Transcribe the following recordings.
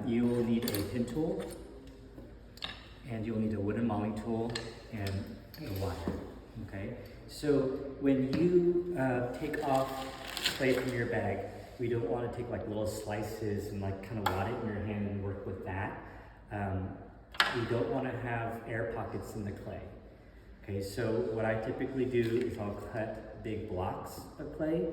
You will need a pin tool, and you'll need a wooden mowing tool and a wire, okay? So when you take off clay from your bag, we don't want to take like little slices and like kind of wad it in your hand and work with that. We don't want to have air pockets in the clay. Okay, so what I typically do is I'll cut big blocks of clay.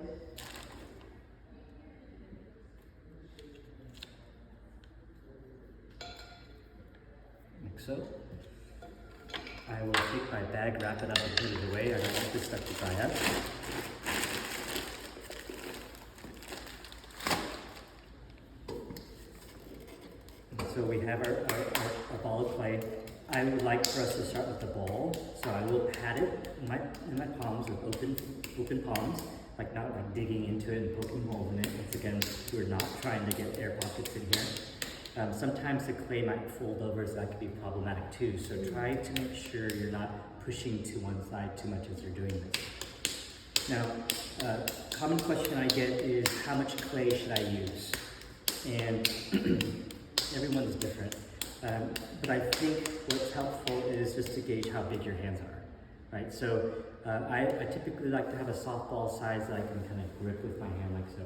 Like so. I will take my bag, wrap it up and put it away. I don't want this stuff to dry up. So we have our ball of clay. I would like for us to start with the ball. So I will pat it in my palms with open palms, like not like digging into it and poking holes in it. Once again, we're not trying to get air pockets in here. Sometimes the clay might fold over, so that could be problematic too. So try to make sure you're not pushing to one side too much as you're doing this. Now, common question I get is how much clay should I use? And everyone's different. But I think what's helpful is just to gauge how big your hands are, right? So I typically like to have a softball size that I can kind of grip with my hand like so,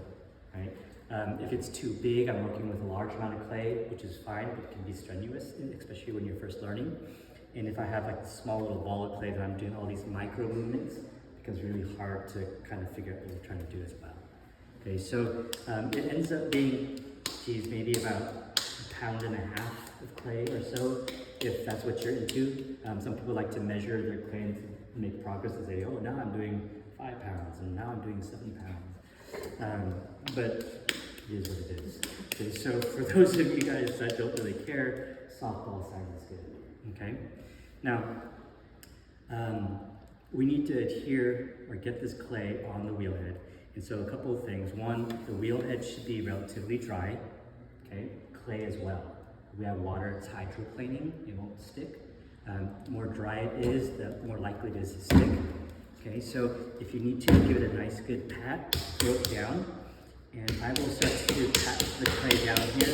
right? If it's too big, I'm working with a large amount of clay, which is fine, but it can be strenuous, especially when you're first learning. And if I have like a small little ball of clay, then I'm doing all these micro movements, it becomes really hard to kind of figure out what you're trying to do as well. Okay, so it ends up being, maybe about 1.5 pounds of clay or so, if that's what you're into. Some people like to measure their clay and make progress and say, oh, now I'm doing 5 pounds, and now I'm doing 7 pounds. But it is what it is. Okay, so for those of you guys that don't really care, softball size is good, okay? Now, we need to adhere or get this clay on the wheel head. And so a couple of things. One, the wheel head should be relatively dry, okay? Clay as well. If we have water, it's hydroplaning, it won't stick. The more dry it is, the more likely it is to stick. Okay, so if you need to, give it a nice good pat, throw it down, and I will start to pat the clay down here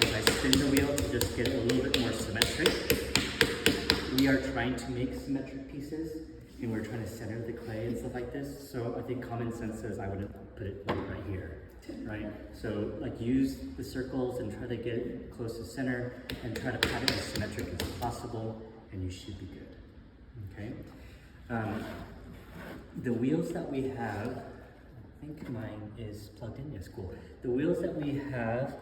as I spin the wheel to just get it a little bit more symmetric. We are trying to make symmetric pieces, and we're trying to center the clay and stuff like this, so I think common sense says I wouldn't put it like right here, right? So like use the circles and try to get it close to center and try to pat it as symmetric as possible, and you should be good, okay? The wheels that we have, I think mine is plugged in, yes, cool. The wheels that we have,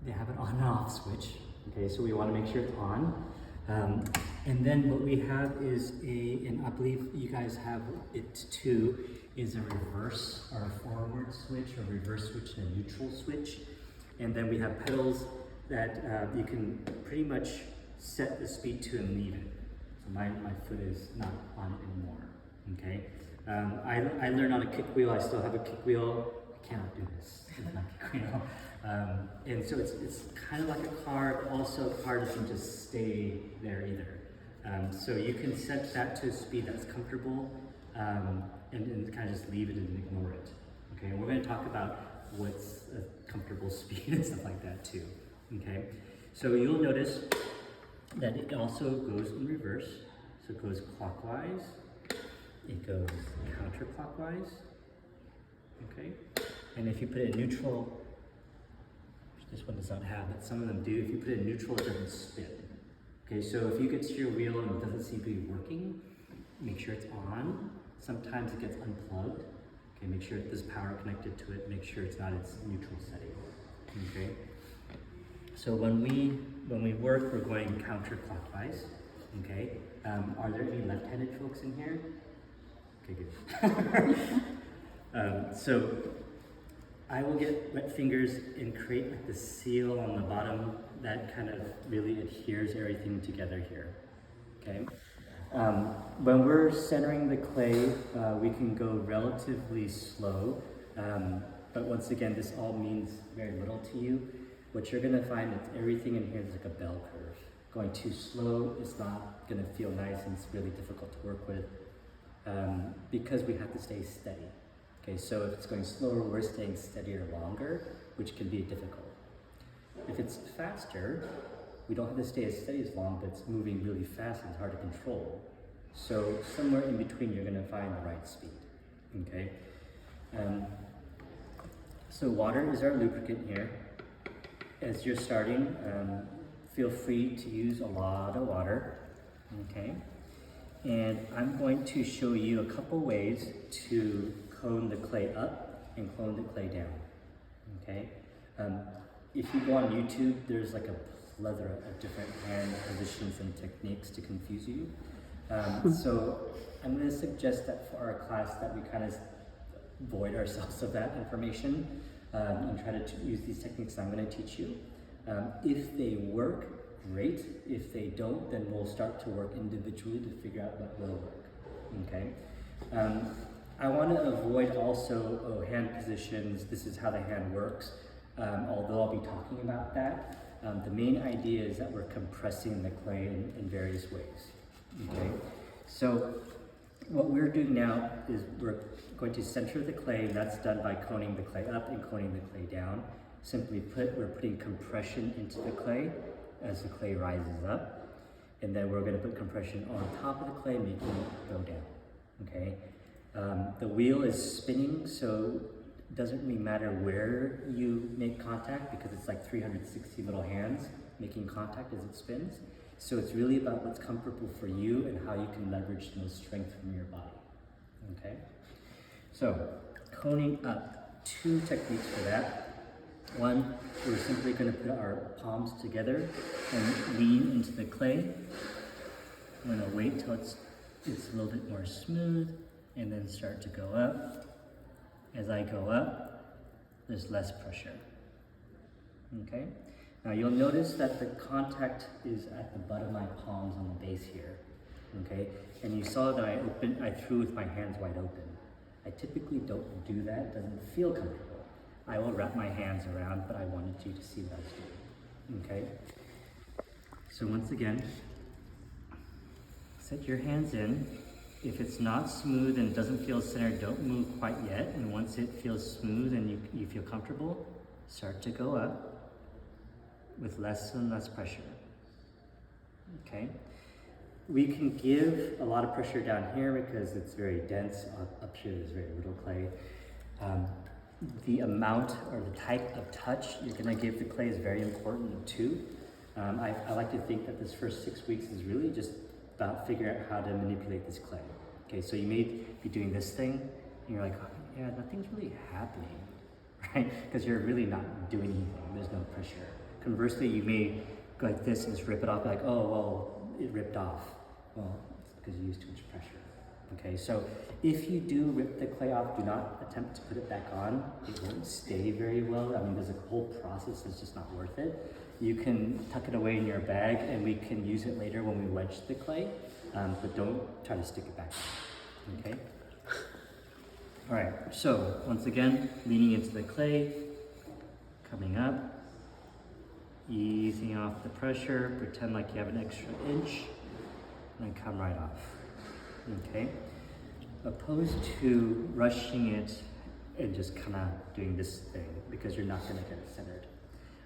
they have an on and off switch, okay, so we want to make sure it's on. And then what we have is and I believe you guys have it too, is a reverse or a forward switch, a reverse switch and a neutral switch. And then we have pedals that you can pretty much set the speed to and leave it. So my foot is not on it anymore, okay? I learned on a kick wheel. I still have a kick wheel. I cannot do this with my kick wheel. And so it's kind of like a car, but also a car doesn't just stay there either. So you can set that to a speed that's comfortable and kind of just leave it and ignore it. Okay, and we're going to talk about what's a comfortable speed and stuff like that too. Okay, so you'll notice that it also goes in reverse. So it goes clockwise, it goes counterclockwise. Okay, and if you put it in neutral, which this one does not have, but some of them do, if you put it in neutral, it doesn't spin. Okay, so if you get to your wheel and it doesn't seem to be working, make sure it's on. Sometimes it gets unplugged. Okay, make sure there's power connected to it. Make sure it's not its neutral setting. Okay. So when we work, we're going counterclockwise. Okay. Are there any left-handed folks in here? Okay, good. So I will get wet fingers and create like the seal on the bottom that kind of really adheres everything together here. Okay. When we're centering the clay, we can go relatively slow, but once again, this all means very little to you. What you're gonna find is everything in here is like a bell curve. Going too slow is not gonna feel nice, and it's really difficult to work with because we have to stay steady. Okay, so if it's going slower, we're staying steadier longer, which can be difficult. If it's faster, we don't have to stay as steady as long, but it's moving really fast and it's hard to control. So somewhere in between, you're gonna find the right speed, okay? So water is our lubricant here. As you're starting, feel free to use a lot of water, okay? And I'm going to show you a couple ways to cone the clay up and cone the clay down, okay? If you go on YouTube, there's like a plethora of different hand positions and techniques to confuse you. So I'm going to suggest that for our class that we kind of void ourselves of that information and try to use these techniques I'm going to teach you. If they work, great. If they don't, then we'll start to work individually to figure out what will work, okay? I want to avoid also hand positions, this is how the hand works, although I'll be talking about that. The main idea is that we're compressing the clay in various ways, okay? So what we're doing now is we're going to center the clay, and that's done by coning the clay up and coning the clay down. Simply put, we're putting compression into the clay as the clay rises up, and then we're going to put compression on top of the clay, making it go down, okay? The wheel is spinning, so it doesn't really matter where you make contact because it's like 360 little hands making contact as it spins. So it's really about what's comfortable for you and how you can leverage the most strength from your body, okay? So, coning up, 2 techniques for that. One, we're simply going to put our palms together and lean into the clay. I'm going to wait till it's a little bit more smooth and then start to go up. As I go up, there's less pressure, okay? Now you'll notice that the contact is at the butt of my palms on the base here, okay? And you saw that I threw with my hands wide open. I typically don't do that, it doesn't feel comfortable. I will wrap my hands around, but I wanted you to see what I was doing, okay? So once again, set your hands in. If it's not smooth and doesn't feel centered, don't move quite yet. And once it feels smooth and you feel comfortable, start to go up with less and less pressure, okay? We can give a lot of pressure down here because it's very dense. Up here there's very little clay. The amount or the type of touch you're gonna give the clay is very important too. I like to think that this first 6 weeks is really just about figuring out how to manipulate this clay. Okay, so you may be doing this thing, and you're like, oh, yeah, nothing's really happening, right? Because you're really not doing anything, there's no pressure. Conversely, you may go like this and just rip it off, like, oh, well, it ripped off. Well, it's because you used too much pressure. Okay, so if you do rip the clay off, do not attempt to put it back on. It won't stay very well. I mean, there's a whole process that's just not worth it. You can tuck it away in your bag and we can use it later when we wedge the clay, but don't try to stick it back on, okay? All right, so once again, leaning into the clay, coming up, easing off the pressure, pretend like you have an extra inch, and come right off, okay? Opposed to rushing it and just kind of doing this thing because you're not gonna get it centered.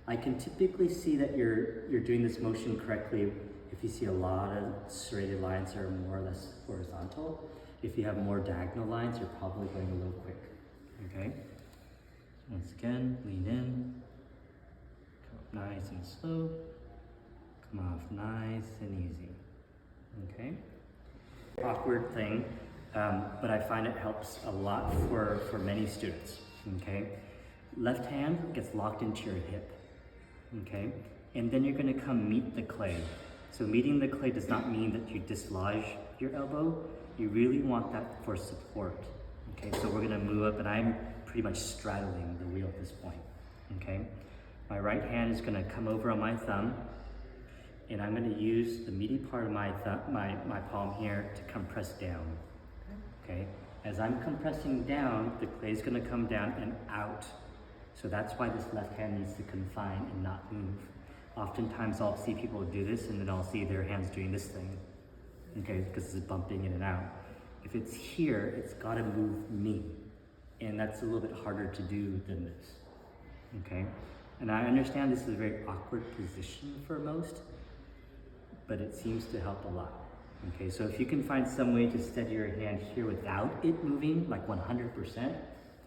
I can typically see that you're doing this motion correctly if you see a lot of serrated lines that are more or less horizontal. If you have more diagonal lines, you're probably going a little quick, okay? Once again, lean in, come up nice and slow, come off nice and easy, okay? Awkward thing, but I find it helps a lot for many students, okay? Left hand gets locked into your hip, okay? And then you're gonna come meet the clay. So meeting the clay does not mean that you dislodge your elbow. You really want that for support, okay? So we're gonna move up and I'm pretty much straddling the wheel at this point, okay? My right hand is gonna come over on my thumb and I'm gonna use the meaty part of my palm here to compress down, okay? As I'm compressing down, the clay is gonna come down and out. So that's why this left hand needs to confine and not move. Oftentimes I'll see people do this and then I'll see their hands doing this thing, okay, because it's bumping in and out. If it's here, it's gotta move me, and that's a little bit harder to do than this, okay? And I understand this is a very awkward position for most, but it seems to help a lot. Okay, so if you can find some way to steady your hand here without it moving like 100%, then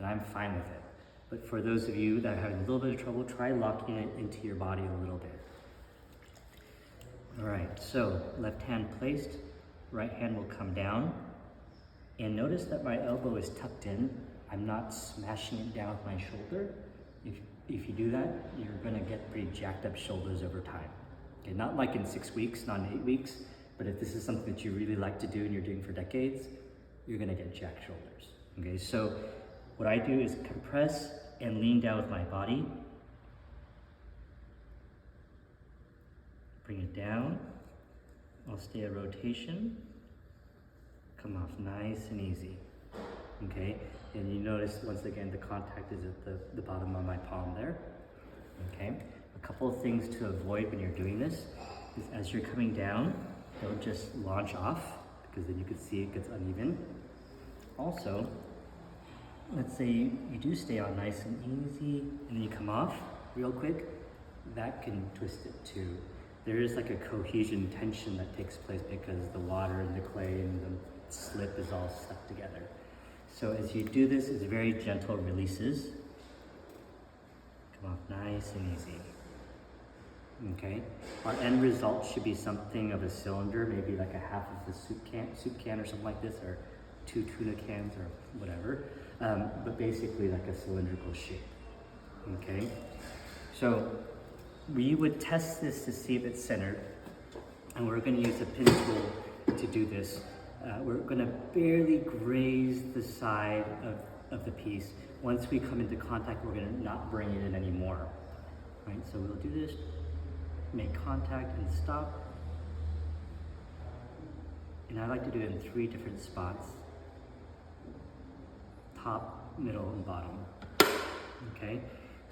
I'm fine with it. But for those of you that are having a little bit of trouble, try locking it into your body a little bit. All right, so left hand placed, right hand will come down. And notice that my elbow is tucked in. I'm not smashing it down with my shoulder. If you do that, you're gonna get pretty jacked up shoulders over time. Okay, not like in 6 weeks, not in 8 weeks, but if this is something that you really like to do and you're doing for decades, you're gonna get jacked shoulders. Okay, so what I do is compress and lean down with my body. Bring it down. I'll stay a rotation. Come off nice and easy. Okay, and you notice once again the contact is at the bottom of my palm there. Okay, a couple of things to avoid when you're doing this is as you're coming down, don't just launch off because then you can see it gets uneven. Also, let's say you do stay on nice and easy and then you come off real quick, that can twist it too. There is like a cohesion tension that takes place because the water and the clay and the slip is all stuck together. So as you do this, it's very gentle releases. Come off nice and easy. Okay, our end result should be something of a cylinder, maybe like a half of the soup can or something like this, or 2 tuna cans or whatever, but basically like a cylindrical shape. Okay, so we would test this to see if it's centered, and we're going to use a pin tool to do this. We're going to barely graze the side of the piece. Once we come into contact, we're going to not bring it in anymore. Right, so we'll do this, make contact and stop. And I like to do it in 3 different spots: top, middle, and bottom. Okay,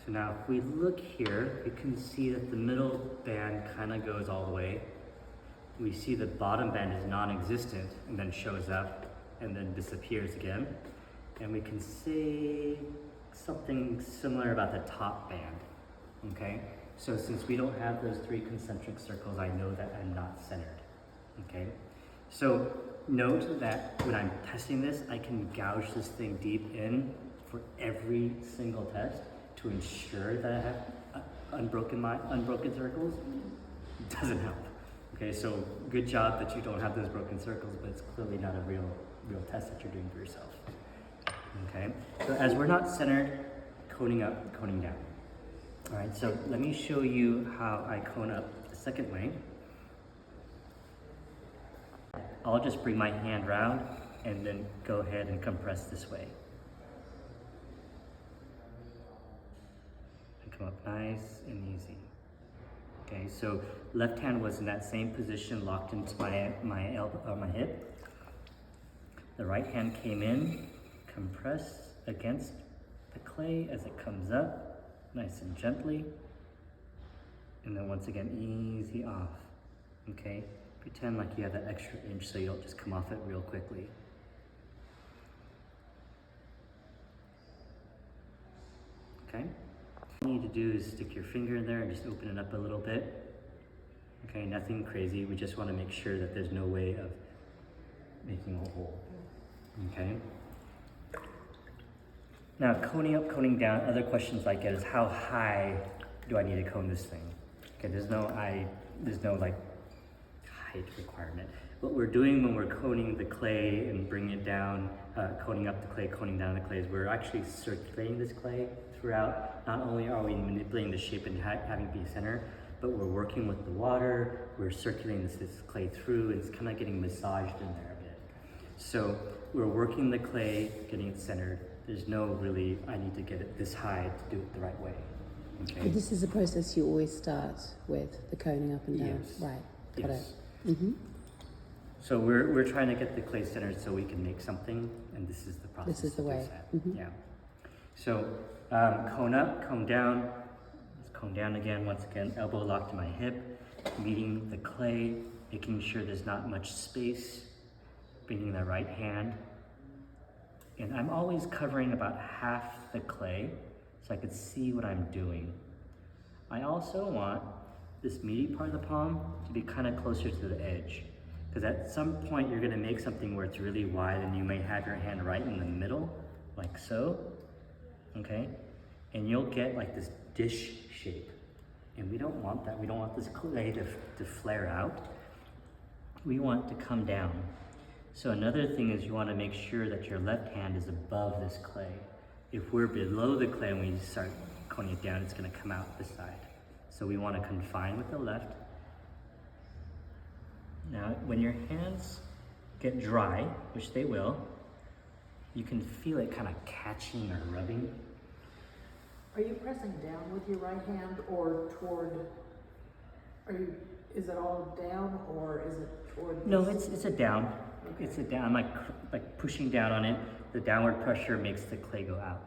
so now if we look here, you can see that the middle band kind of goes all the way. We see the bottom band is non-existent and then shows up and then disappears again. And we can say something similar about the top band, okay? So since we don't have those 3 concentric circles, I know that I'm not centered, okay? So note that when I'm testing this, I can gouge this thing deep in for every single test to ensure that I have unbroken circles. It doesn't help. Okay, so good job that you don't have those broken circles, but it's clearly not a real test that you're doing for yourself. Okay, so as we're not centered, coning up, coning down. All right, so let me show you how I cone up the second way. I'll just bring my hand around and then go ahead and compress this way. And come up nice and easy. Okay, so left hand was in that same position, locked into my elbow or my hip. The right hand came in, compressed against the clay as it comes up, nice and gently. And then once again, easy off. Okay, pretend like you have that extra inch so you don't just come off it real quickly. Okay. All you need to do is stick your finger in there and just open it up a little bit. Okay, nothing crazy. We just want to make sure that there's no way of making a hole. Okay. Now, coning up, coning down, other questions I get is how high do I need to cone this thing? Okay, there's no like height requirement. What we're doing when we're coning the clay and bringing it down, coning up the clay, coning down the clay, is we're actually circulating this clay throughout. Not only are we manipulating the shape and having it be center, but we're working with the water, we're circulating this clay through, and it's kind of getting massaged in there a bit. So we're working the clay, getting it centered. There's no really, I need to get it this high to do it the right way. Okay. But this is a process you always start with, the coning up and down. Yes. Right, got Yes. it. Mm-hmm. So we're trying to get the clay centered so we can make something, and this is the process. This is the to do way. that. Mm-hmm. Yeah. So cone up, cone down. Let's cone down again. Once again, elbow locked to my hip, meeting the clay, making sure there's not much space. Bringing the right hand And I'm always covering about half the clay so I could see what I'm doing. I also want this meaty part of the palm to be kind of closer to the edge, because at some point you're going to make something where it's really wide and you may have your hand right in the middle, like so, okay? And you'll get like this dish shape. And we don't want that. We don't want this clay to flare out. We want it to come down. So another thing is you want to make sure that your left hand is above this clay. If we're below the clay and we start coning it down, it's going to come out this side. So we want to confine with the left. Now, when your hands get dry, which they will, you can feel it kind of catching or rubbing. Are you pressing down with your right hand or toward, is it all down or is it toward? No, it's a down. Okay. It's a down, like pushing down on it. The downward pressure makes the clay go out.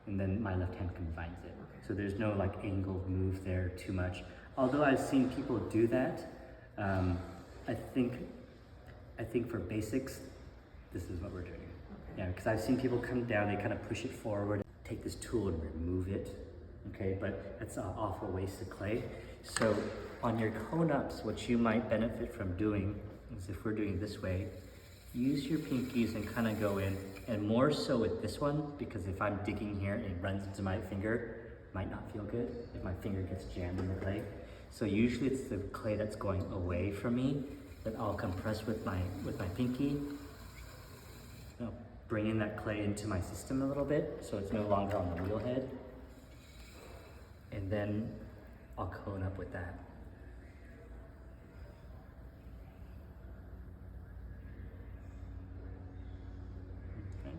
And then my left hand confines it. Okay. So there's no like angled move there too much. Although I've seen people do that, I think for basics, this is what we're doing. Okay. Yeah, because I've seen people come down, they kind of push it forward, take this tool and remove it, okay? But that's an awful waste of clay. So on your cone ups, what you might benefit from doing is, if we're doing it this way, use your pinkies and kind of go in, and more so with this one, because if I'm digging here and it runs into my finger, it might not feel good if my finger gets jammed in the clay. So usually it's the clay that's going away from me that I'll compress with my pinky. I'll bring in that clay into my system a little bit so it's no longer on the wheel head. And then I'll cone up with that. Okay.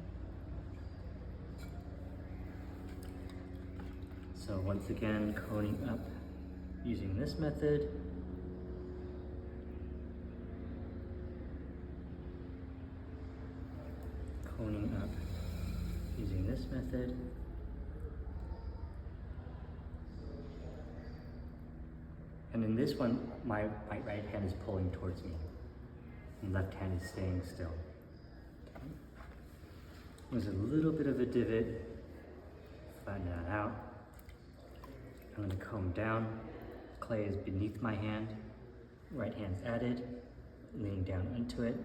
So once again, coning up using this method. Coning up using this method. And in this one, my right hand is pulling towards me, and left hand is staying still. Okay. There's a little bit of a divot. Flatten that out. I'm going to comb down. Clay is beneath my hand. Right hand's added, leaning down into it.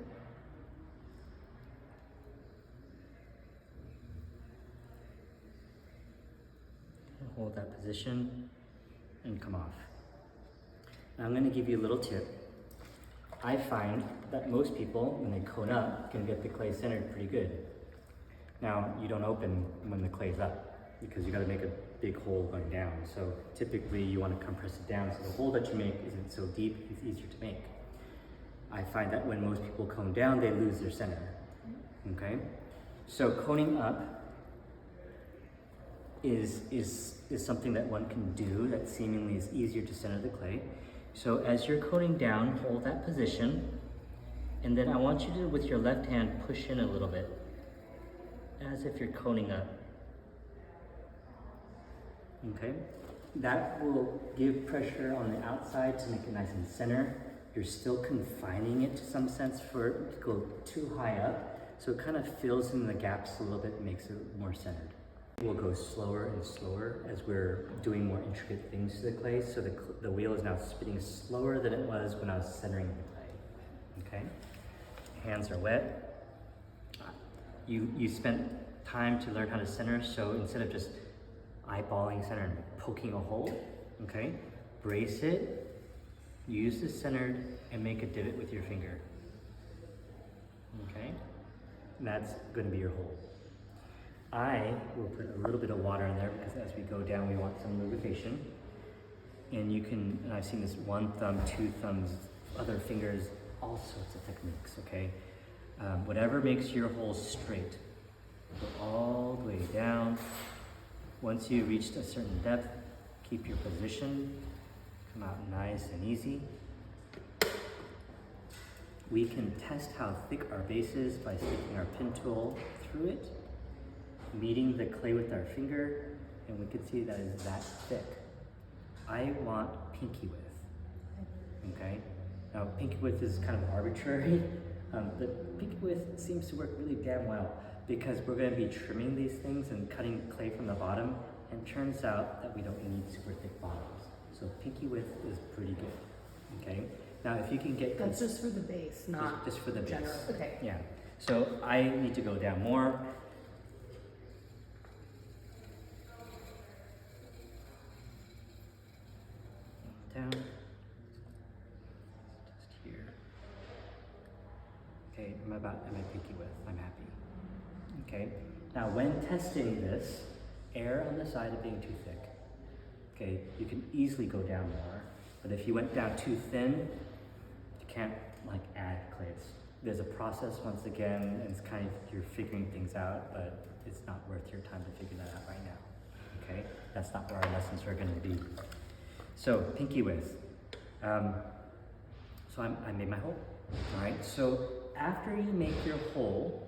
Hold that position and come off. Now I'm going to give you a little tip. I find that most people, when they cone up, can get the clay centered pretty good. Now, you don't open when the clay's up, because you got to make a big hole going down. So typically you want to compress it down so the hole that you make isn't so deep, it's easier to make. I find that when most people cone down, they lose their center. Okay? So coning up is something that one can do that seemingly is easier to center the clay. So as you're coning down, hold that position, and then I want you to, with your left hand, push in a little bit, as if you're coning up. Okay? That will give pressure on the outside to make it nice and center. You're still confining it to some sense for it to go too high up, so it kind of fills in the gaps a little bit and makes it more centered. We'll go slower and slower as we're doing more intricate things to the clay, so the wheel is now spinning slower than it was when I was centering the clay. Okay? Hands are wet. You spent time to learn how to center, so instead of just eyeballing center and poking a hole, okay? Brace it, use the centered, and make a divot with your finger. Okay? And that's going to be your hole. I will put a little bit of water in there because as we go down, we want some lubrication. And you can, and I've seen this 1 thumb, 2 thumbs, other fingers, all sorts of techniques, okay? Whatever makes your hole straight. Go all the way down. Once you've reached a certain depth, keep your position. Come out nice and easy. We can test how thick our base is by sticking our pin tool through it, meeting the clay with our finger, and we can see that is that thick. I want pinky width, okay? Now, pinky width is kind of arbitrary. The pinky width seems to work really damn well because we're going to be trimming these things and cutting clay from the bottom, and turns out that we don't need super thick bottoms. So pinky width is pretty good, okay? Now if you can get... That's just for the base, not just for the base. general. Okay. Yeah, so I need to go down more. Down. Just here. Okay, I'm at my pinky width. I'm happy. Okay, now when testing this, err on the side of being too thick. Okay, you can easily go down more, but if you went down too thin, you can't like add clay. There's a process once again, and it's kind of, you're figuring things out, but it's not worth your time to figure that out right now. Okay, that's not where our lessons are going to be. So pinky width. So I made my hole. All right. So after you make your hole,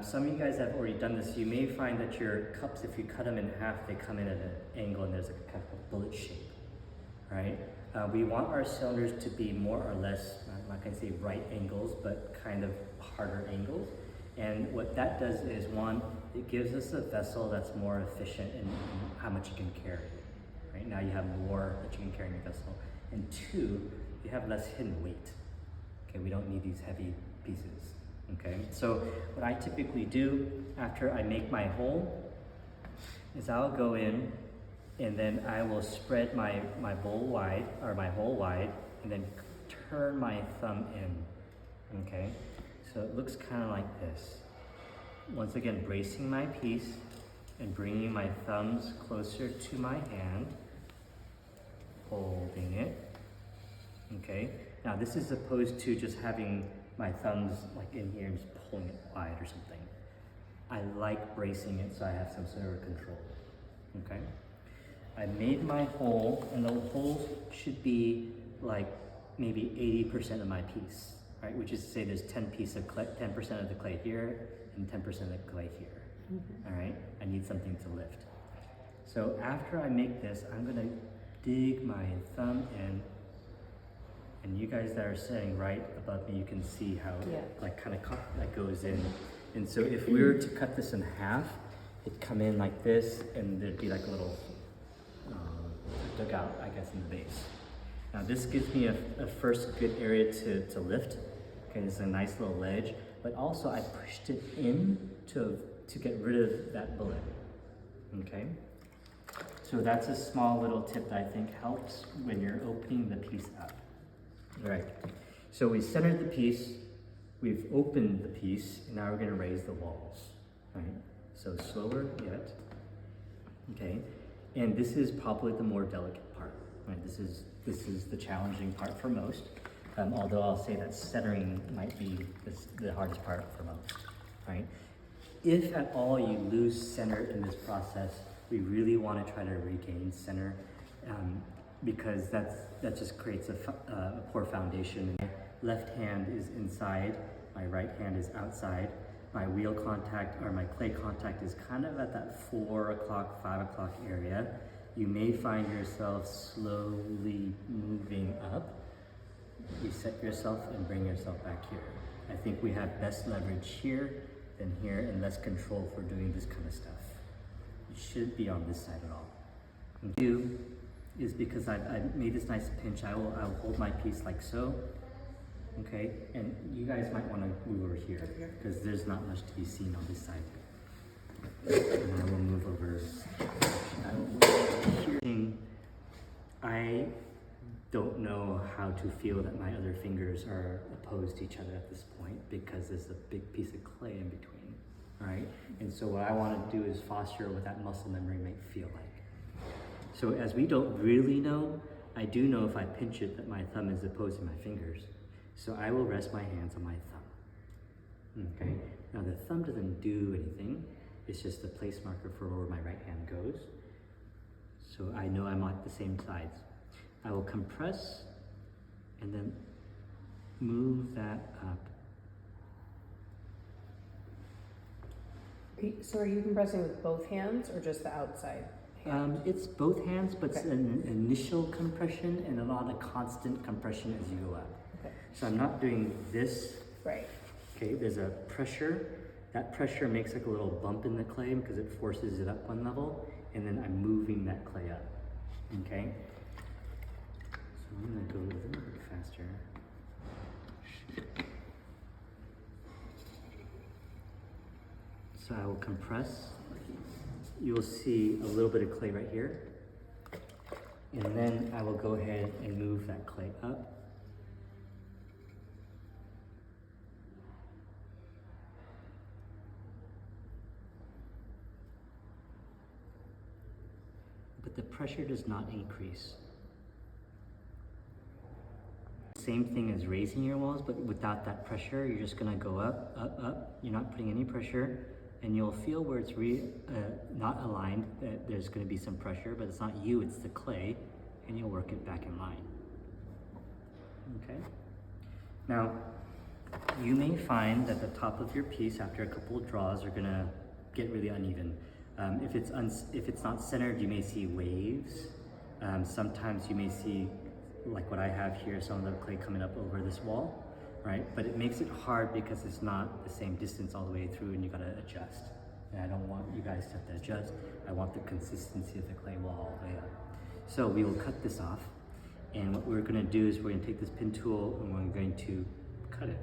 some of you guys have already done this. You may find that your cups, if you cut them in half, they come in at an angle, and there's a kind of a bullet shape. Right. We want our cylinders to be more or less, I'm not going to say right angles, but kind of harder angles. And what that does is, one, it gives us a vessel that's more efficient in how much you can carry. Right now you have more that you can carry in your vessel. And two, you have less hidden weight. Okay, we don't need these heavy pieces. Okay, so what I typically do after I make my hole is I'll go in and then I will spread my bowl wide, or my hole wide, and then turn my thumb in. Okay, so it looks kind of like this. Once again, bracing my piece and bringing my thumbs closer to my hand, holding it. Okay, now this is opposed to just having my thumbs like in here and just pulling it wide or something. I like bracing it so I have some sort of control. Okay, I made my hole, and the hole should be like maybe 80% of my piece, right? Which is to say there's 10% of the clay here and 10% of the clay here. All right, I need something to lift. So after I make this, I'm gonna dig my thumb in, and you guys that are sitting right above me, you can see how like kind of that goes in. And so if we were to cut this in half, it'd come in like this, and there'd be like a little dugout, I guess, in the base. Now this gives me a first good area to lift. Okay, this is a nice little ledge, but also I pushed it in to get rid of that bullet. Okay, so that's a small little tip that I think helps when you're opening the piece up. All right, so we centered the piece, we've opened the piece, and now we're going to raise the walls. All right, so slower yet. Okay, and this is probably the more delicate part. Right, this is the challenging part for most. Although I'll say that centering might be the hardest part for most. Right. If at all you lose center in this process, we really want to try to regain center, because that just creates a poor foundation. My left hand is inside, my right hand is outside. My wheel contact, or my clay contact, is kind of at that 4 o'clock, 5 o'clock area. You may find yourself slowly moving up. Reset yourself and bring yourself back here. I think we have best leverage here than here, and less control for doing this kind of stuff. You shouldn't be on this side at all. And do is because I've made this nice pinch, I'll hold my piece like so. Okay, and you guys might want to move over here because there's not much to be seen on this side. And I will move over. I don't know how to feel that my other fingers are opposed to each other at this point, because there's a big piece of clay in between, right? And so what I want to do is foster what that muscle memory might feel like. So as we don't really know, I do know if I pinch it that my thumb is opposing my fingers. So I will rest my hands on my thumb. Okay, now the thumb doesn't do anything. It's just a place marker for where my right hand goes. So I know I'm at the same sides. I will compress and then move that up. So are you compressing with both hands or just the outside hand? It's both hands, but it's an initial compression and a lot of constant compression as you go up. Okay. So I'm not doing this. Right. Okay, there's a pressure, That pressure makes like a little bump in the clay because it forces it up one level, and then I'm moving that clay up, okay? So I'm gonna go a little bit faster. So I will compress. You'll see a little bit of clay right here. And then I will go ahead and move that clay up. But the pressure does not increase. Same thing as raising your walls, but without that pressure, you're just gonna go up, up, up. You're not putting any pressure, and you'll feel where it's not aligned, that there's gonna be some pressure, but it's not you, it's the clay, and you'll work it back in line. Okay? Now, you may find that the top of your piece, after a couple of draws, are gonna get really uneven. If it's not centered, you may see waves. Sometimes you may see, like what I have here, some of the clay coming up over this wall, right? But it makes it hard because it's not the same distance all the way through, and you gotta adjust. And I don't want you guys to have to adjust. I want the consistency of the clay wall all the way up. So we will cut this off, and what we're gonna do is we're gonna take this pin tool and we're going to cut it,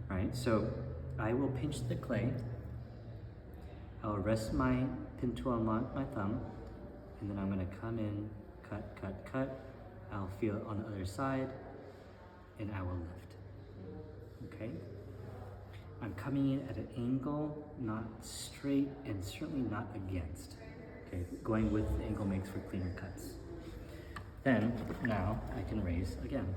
right? So I will pinch the clay. I will rest my pin tool on my thumb, and then I'm gonna come in, cut, cut, cut. I'll feel it on the other side, and I will lift, okay? I'm coming in at an angle, not straight, and certainly not against. Okay, going with the angle makes for cleaner cuts. Then, now, I can raise again.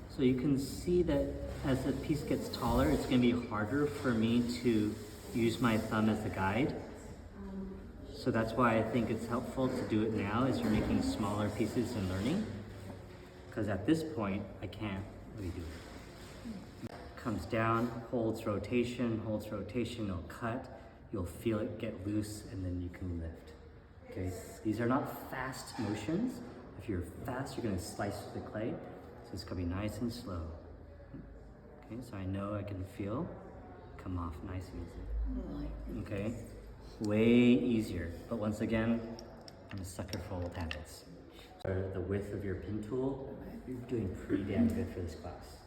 So you can see that as the piece gets taller, it's gonna be harder for me to use my thumb as a guide. So that's why I think it's helpful to do it now as you're making smaller pieces and learning. Because at this point, I can't really do it. Comes down, holds rotation, it'll cut. You'll feel it get loose, and then you can lift. Okay, these are not fast motions. If you're fast, you're gonna slice the clay. So it's gonna be nice and slow. Okay, so I know I can feel come off nice and easy. Okay, way easier. But once again, I'm a sucker for old habits. The width of your pin tool, you're doing pretty damn good for this class.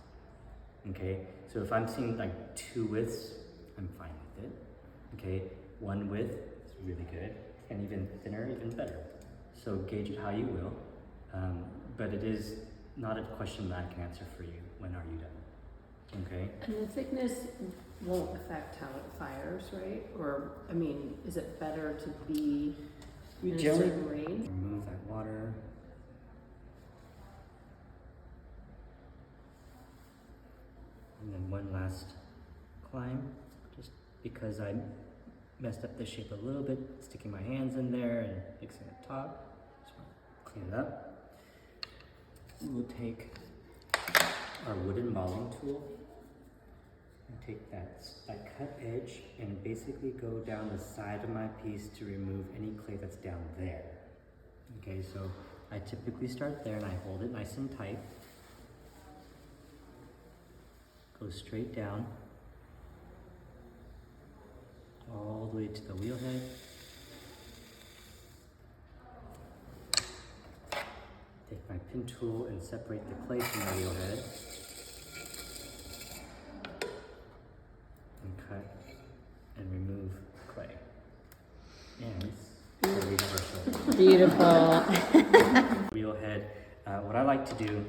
Okay, so if I'm seeing like 2 widths, I'm fine with it. Okay, 1 width is really good, and even thinner, even better. So gauge it how you will, but it is not a question that I can answer for you. When are you done? Okay. And the thickness won't affect how it fires, right? Or, I mean, is it better to be in a certain range? Remove that water. And then one last climb, just because I messed up the shape a little bit, sticking my hands in there and fixing the top. Just want to clean it up. We'll take our wooden mauling tool and take that cut edge and basically go down the side of my piece to remove any clay that's down there. Okay, so I typically start there and I hold it nice and tight. Go straight down, all the way to the wheelhead. Take my pin tool and separate the clay from the wheelhead. And cut and remove clay. And it's Beautiful. wheelhead. What I like to do,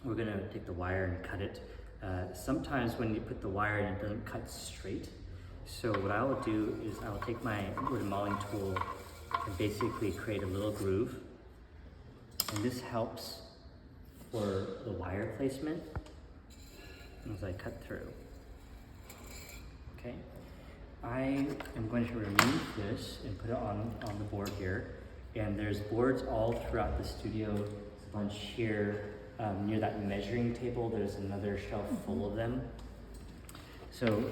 we're gonna take the wire and cut it. Sometimes when you put the wire in, it doesn't cut straight. So what I will do is I will take my wooden mauling tool and basically create a little groove. And this helps for the wire placement as I cut through. Okay, I am going to remove this and put it on the board here. And there's boards all throughout the studio. There's a bunch here. Near that measuring table, there's another shelf full of them. So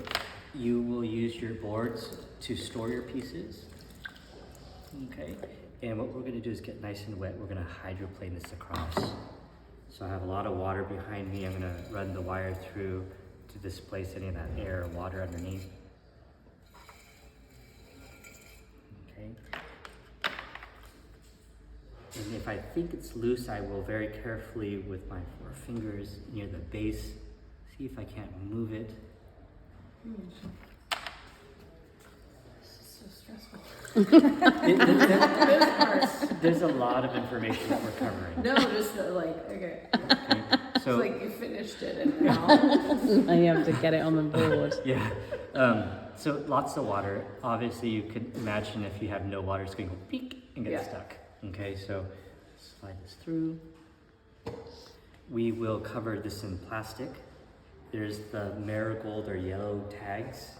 you will use your boards to store your pieces. Okay, and what we're gonna do is get nice and wet. We're gonna hydroplane this across. So I have a lot of water behind me. I'm gonna run the wire through to displace any of that air or water underneath. Okay. And if I think it's loose, I will very carefully with my 4 fingers near the base, see if I can't move it. This is so stressful. There's a lot of information that we're covering. No, just like, okay. Okay, so It's like you finished it and now. I have to get it on the board. yeah, so lots of water. Obviously, you could imagine if you have no water, it's going to go peek and get Yeah. stuck. Okay, so slide this through. We will cover this in plastic. There's the marigold or yellow tags